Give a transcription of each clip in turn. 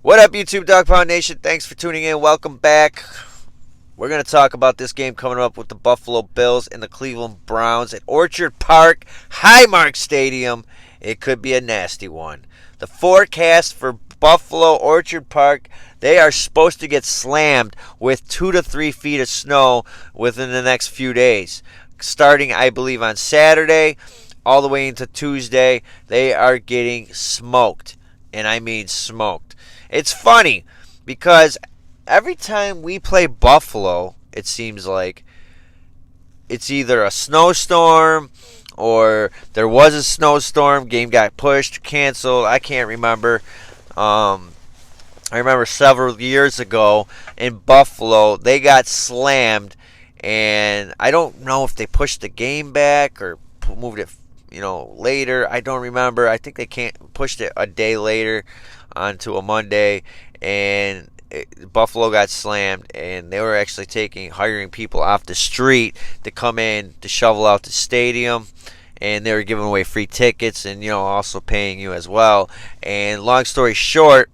What up, YouTube Dog Pound Nation? Thanks for tuning in. Welcome back. We're going to talk about this game coming up with the Buffalo Bills and the Cleveland Browns at Orchard Park, Highmark Stadium. It could be a nasty one. The forecast for Buffalo Orchard Park, they are supposed to get slammed with 2 to 3 feet of snow within the next few days. Starting, I believe, on Saturday all the way into Tuesday, they are getting smoked. And I mean smoked. It's funny because every time we play Buffalo, it seems like it's either a snowstorm or there was a snowstorm, game got pushed, canceled. I can't remember. I remember several years ago in Buffalo, they got slammed, and I don't know if they pushed the game back or moved it, later. I don't remember. I think they pushed it a day later onto a Monday, and Buffalo got slammed, and they were actually hiring people off the street to come in to shovel out the stadium, and they were giving away free tickets and also paying you as well. And long story short,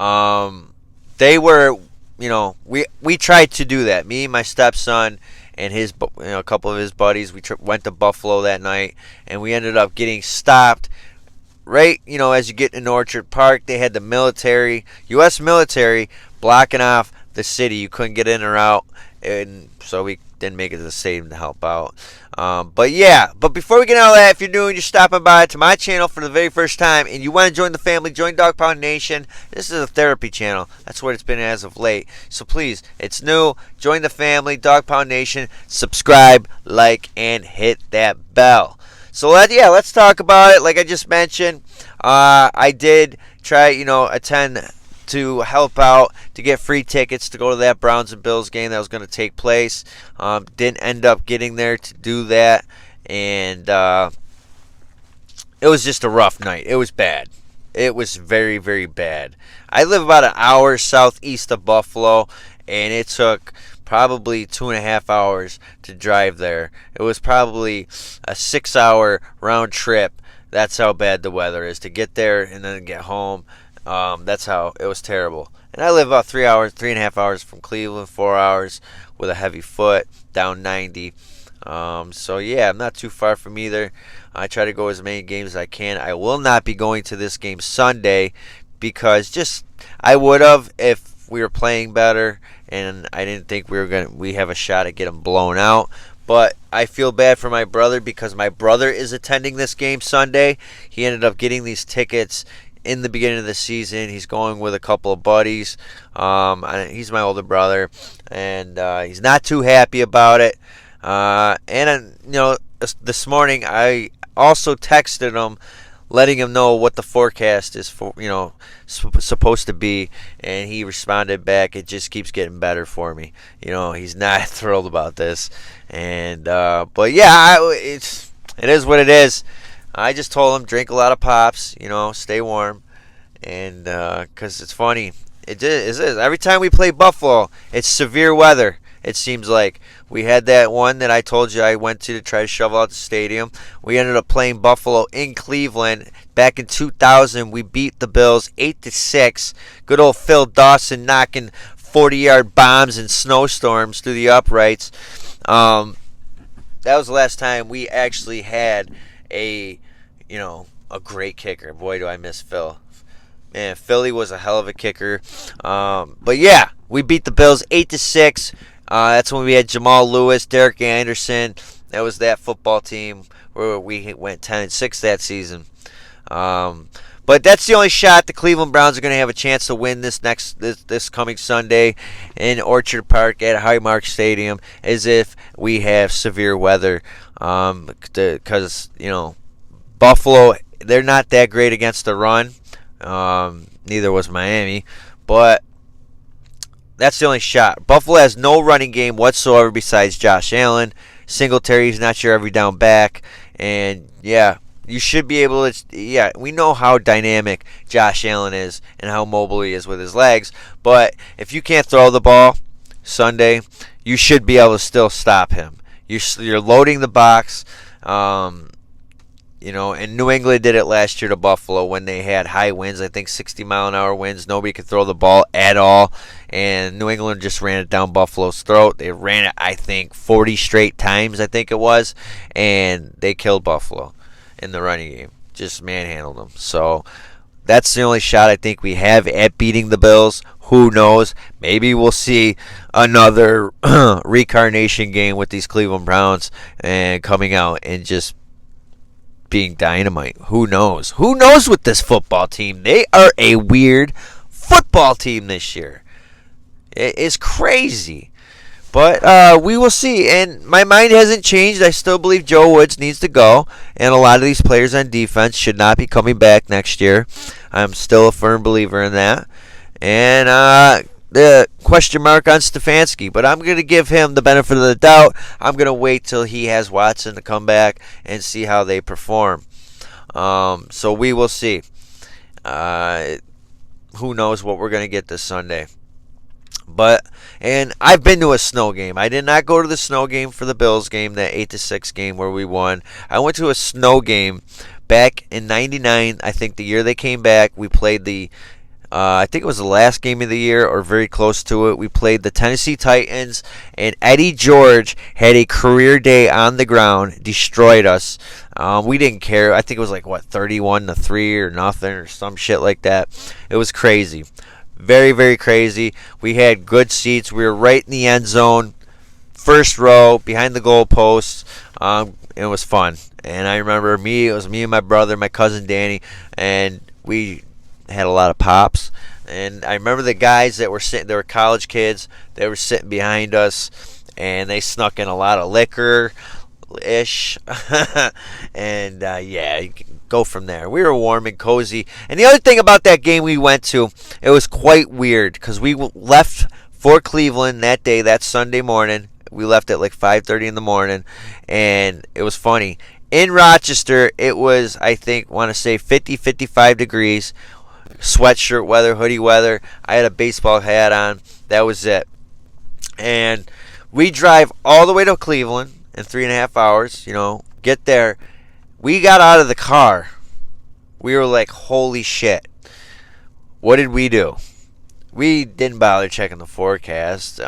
they were we tried to do that. Me and my stepson and his a couple of his buddies, went to Buffalo that night, and we ended up getting stopped. Right, as you get in Orchard Park, they had the military, U.S. military, blocking off the city. You couldn't get in or out, and so we didn't make it to the stadium to help out. But before we get out of that, if you're new and you're stopping by to my channel for the very first time and you want to join the family, join Dog Pound Nation. This is a therapy channel. That's what it's been as of late. So please, it's new. Join the family, Dog Pound Nation. Subscribe, like, and hit that bell. So let's talk about it. Like I just mentioned, I did try, attend to help out to get free tickets to go to that Browns and Bills game that was going to take place. Didn't end up getting there to do that, and it was just a rough night. It was bad. It was very, very bad. I live about an hour southeast of Buffalo, and it took probably 2.5 hours to drive there. It was probably a 6-hour round trip. That's how bad the weather is to get there and then get home. That's how it was terrible. And I live about 3.5 hours from Cleveland, 4 hours with a heavy foot, down 90. I'm not too far from either. I try to go as many games as I can. I will not be going to this game Sunday because I would have if we were playing better, and I didn't think we have a shot at getting blown out. But I feel bad for my brother because my brother is attending this game Sunday. He ended up getting these tickets in the beginning of the season. He's going with a couple of buddies. He's my older brother, and he's not too happy about it. This morning I also texted him, letting him know what the forecast is for, supposed to be, and he responded back, "It just keeps getting better for me." He's not thrilled about this, and it is what it is. I just told him drink a lot of pops, stay warm, and because it's funny, it is every time we play Buffalo, it's severe weather. It seems like we had that one that I told you I went to try to shovel out the stadium. We ended up playing Buffalo in Cleveland back in 2000. We beat the Bills 8-6. Good old Phil Dawson knocking 40-yard bombs in snowstorms through the uprights. That was the last time we actually had a great kicker. Boy, do I miss Phil. Man, Philly was a hell of a kicker. We beat the Bills 8-6. That's when we had Jamal Lewis, Derek Anderson. That was that football team where we went 10-6 that season. But that's the only shot the Cleveland Browns are going to have a chance to win this coming Sunday in Orchard Park at Highmark Stadium, is if we have severe weather. Because Buffalo, they're not that great against the run. Neither was Miami, but that's the only shot. Buffalo has no running game whatsoever besides Josh Allen. Singletary's not your every down back. And, you should be able to... we know how dynamic Josh Allen is and how mobile he is with his legs. But if you can't throw the ball Sunday, you should be able to still stop him. You're loading the box. And New England did it last year to Buffalo when they had high winds, I think 60-mile-an-hour winds. Nobody could throw the ball at all, and New England just ran it down Buffalo's throat. They ran it, I think, 40 straight times, I think it was, and they killed Buffalo in the running game. Just manhandled them. So that's the only shot I think we have at beating the Bills. Who knows? Maybe we'll see another reincarnation game with these Cleveland Browns and coming out and just being dynamite. Who knows? Who knows with this football team? They are a weird football team this year. It is crazy. But we will see. And my mind hasn't changed. I still believe Joe Woods needs to go. And a lot of these players on defense should not be coming back next year. I'm still a firm believer in that. And the question mark on Stefanski. But I'm going to give him the benefit of the doubt. I'm going to wait till he has Watson to come back and see how they perform. So we will see. Who knows what we're going to get this Sunday. And I've been to a snow game. I did not go to the snow game for the Bills game, that 8-6 game where we won. I went to a snow game back in '99. I think the year they came back, we played I think it was the last game of the year or very close to it. We played the Tennessee Titans, and Eddie George had a career day on the ground, destroyed us. We didn't care. I think it was 31-3 or nothing or some shit like that. It was crazy. Very, very crazy. We had good seats. We were right in the end zone, first row, behind the goalposts. It was fun. And I remember it was me and my brother, my cousin Danny, and we had a lot of pops. And I remember the guys that were sitting, they were college kids, they were sitting behind us, and they snuck in a lot of liquor ish. And you can go from there. We were warm and cozy. And the other thing about that game we went to, it was quite weird because we left for Cleveland that day, that Sunday morning. We left at 5:30 in the morning, and it was funny. In Rochester, it was, I think, 50, 55 degrees, sweatshirt weather, hoodie weather. I had a baseball hat on. That was it. And we drive all the way to Cleveland in 3.5 hours, get there. We got out of the car. We were like, holy shit. What did we do? We didn't bother checking the forecast.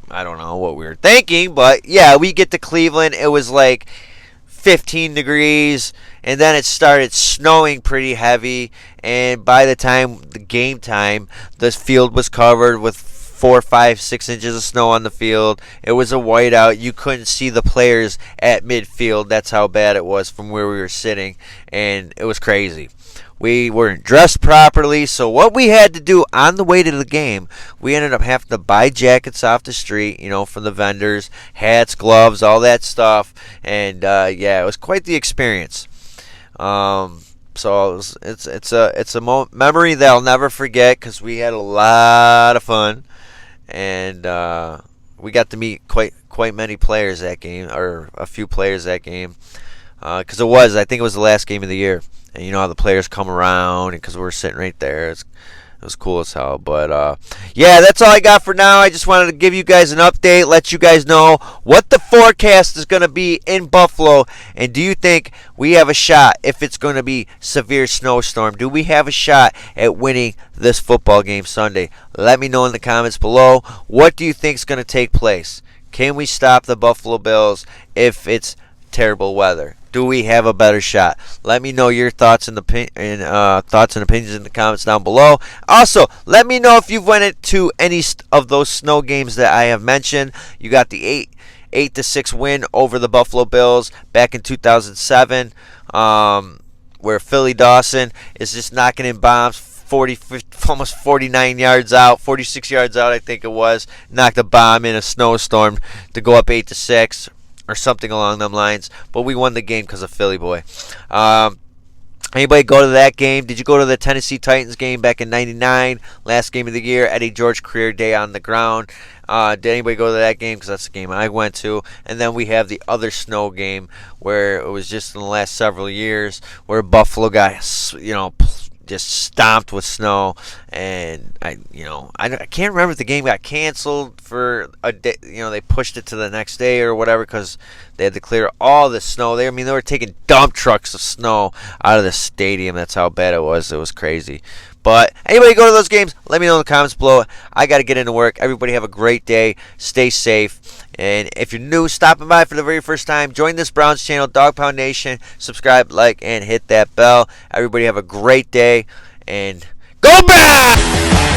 I don't know what we were thinking, but yeah, we get to Cleveland. It was 15 degrees, and then it started snowing pretty heavy. And by the game time, the field was covered with 4, 5, 6 inches of snow on the field. It was a whiteout. You couldn't see the players at midfield. That's how bad it was from where we were sitting, and it was crazy. We weren't dressed properly, so what we had to do on the way to the game, we ended up having to buy jackets off the street, from the vendors, hats, gloves, all that stuff, and it was quite the experience. So it's a memory that I'll never forget because we had a lot of fun, and we got to meet quite many players that game, or a few players that game, because I think it was the last game of the year. And you know how the players come around, and because we're sitting right there, it was cool as hell. But that's all I got for now. I just wanted to give you guys an update, let you guys know what the forecast is going to be in Buffalo, and do you think we have a shot if it's going to be severe snowstorm? Do we have a shot at winning this football game Sunday? Let me know in the comments below. What do you think is going to take place? Can we stop the Buffalo Bills if it's terrible weather? Do we have a better shot? Let me know your thoughts and opinions in the comments down below. Also, let me know if you've went to any of those snow games that I have mentioned. You got the 8-6 win over the Buffalo Bills back in 2007, where Philly Dawson is just knocking in bombs 50, almost 49 yards out, 46 yards out, I think it was. Knocked a bomb in a snowstorm to go up 8-6. Or something along them lines, but we won the game because of Philly boy. Anybody go to that game? Did you go to the Tennessee Titans game back in '99, last game of the year? Eddie George career day on the ground. Did anybody go to that game? Because that's the game I went to. And then we have the other snow game where it was just in the last several years where Buffalo got just stomped with snow. And I can't remember if the game got canceled for a day. They pushed it to the next day or whatever because they had to clear all the snow. They were taking dump trucks of snow out of the stadium. That's how bad it was. It was crazy. But anybody go to those games, let me know in the comments below. I got to get into work. Everybody have a great day. Stay safe. And if you're new, stopping by for the very first time, join this Browns channel, Dog Pound Nation. Subscribe, like, and hit that bell. Everybody have a great day. And go back!